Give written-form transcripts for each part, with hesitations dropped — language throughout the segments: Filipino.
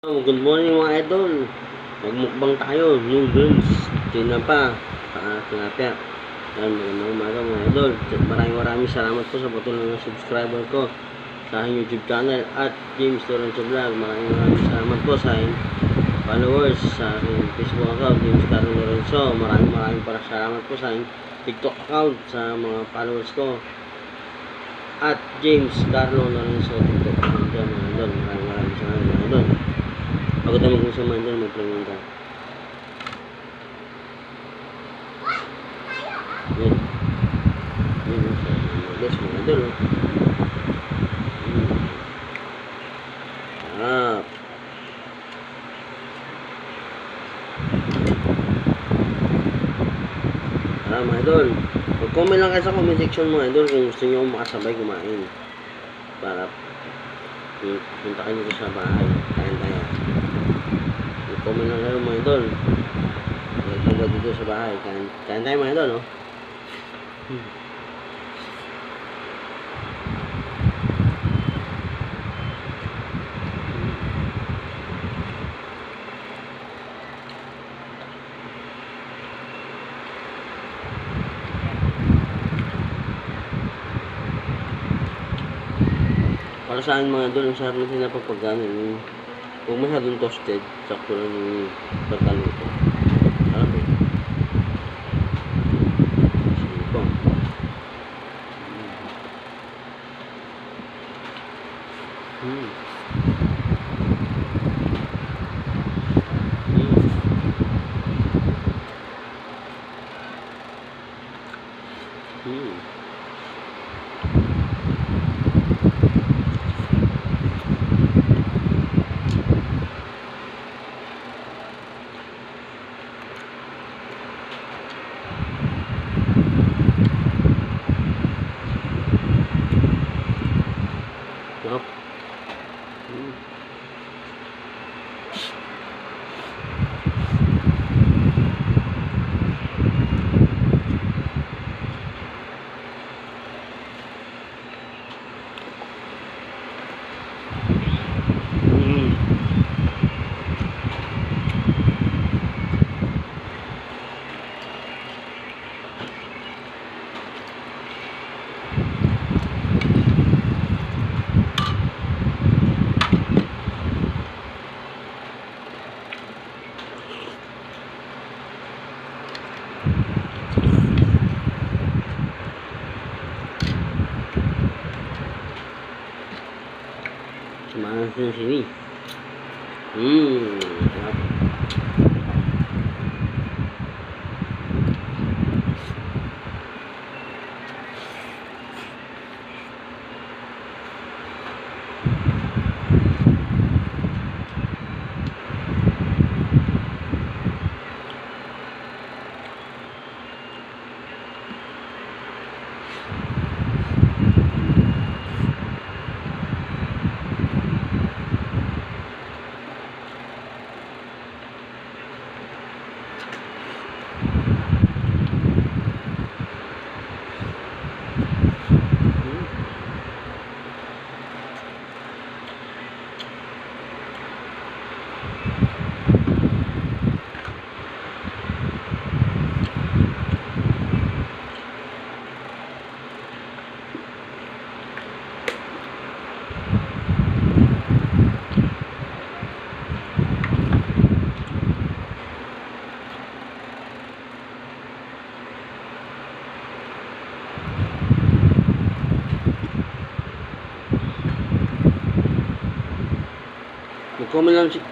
Good morning mga idol. Magmukbang tayo, noodles, tinapa, tilapia. Yan, magandang umaga mga idol. Maraming salamat po sa patuloy ng subscriber ko sa aking YouTube channel at James Lorenzo Vlog. Maraming salamat po sa aking followers sa aking Facebook account, James Carlo Lorenzo. Maraming salamat po sa aking TikTok account sa mga followers ko at James Carlo Lorenzo TikTok account yan mga idol. Maraming salamat mga idol. Ako tayo mag-usama dyan, mag-planning ka. Yan. Yan, yes, mga idol. Sarap. Sarap mga idol. Mag-comment lang kayo sa comment section mga idol kung gusto nyo makasabay kumain. Para punta kayo dito sa bahay. Kain tayo. Comment lang kayo mga idol. Punta dito sa bahay. Kain tayo mga idol, no? Para saan mga idol, ang sarap na sinapapagano. Kung masyadong toasted, sakto lang yung pagkaluto. Sarap eh. Sipong. Sarap. Malas na sini. Sarap.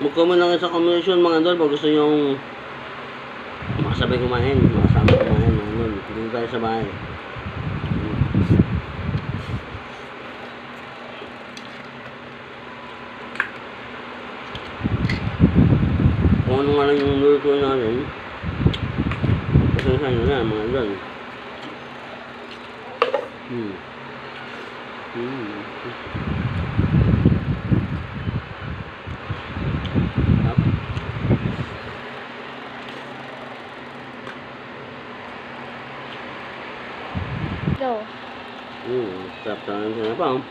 Mag-comment lang sa comment section mga idol pag gusto nyo makasabay kumain, makasama kumain mga idol. Dito tayo sa bahay. Kung ano nga lang yung lutuin natin, pasensya nyo na mga idol. Go. Sarap talaga ng tinapa.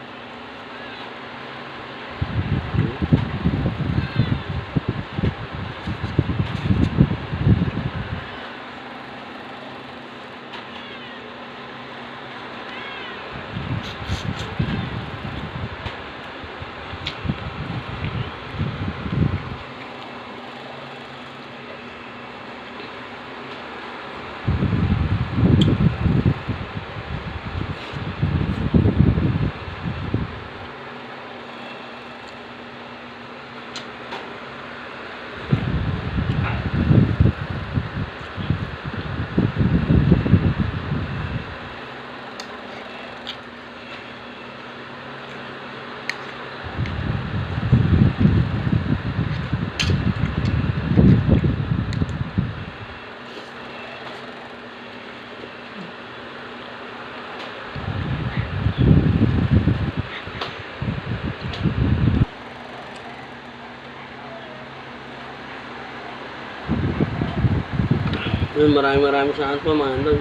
Yun, maraming salamat po mga idol.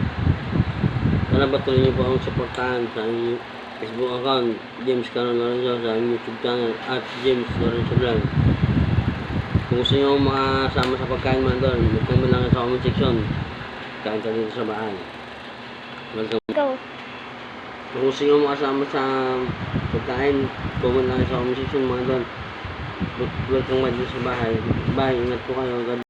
Sana patuloy niyo po akong supportahan sa inyong Facebook account, James Caron Lorenzo, sa inyong YouTube channel, at James Lorenzo Vlog. Kung gusto niyo makasama sa pagkain mga idol, mag-comment lang sa comment section. Kain ka dito sa bahay. Welcome. Go. Kung gusto niyo makasama sa pagkain, comment lang sa comment section mga idol. Welcome dito sa bahay. Bye, ingat po kayo. God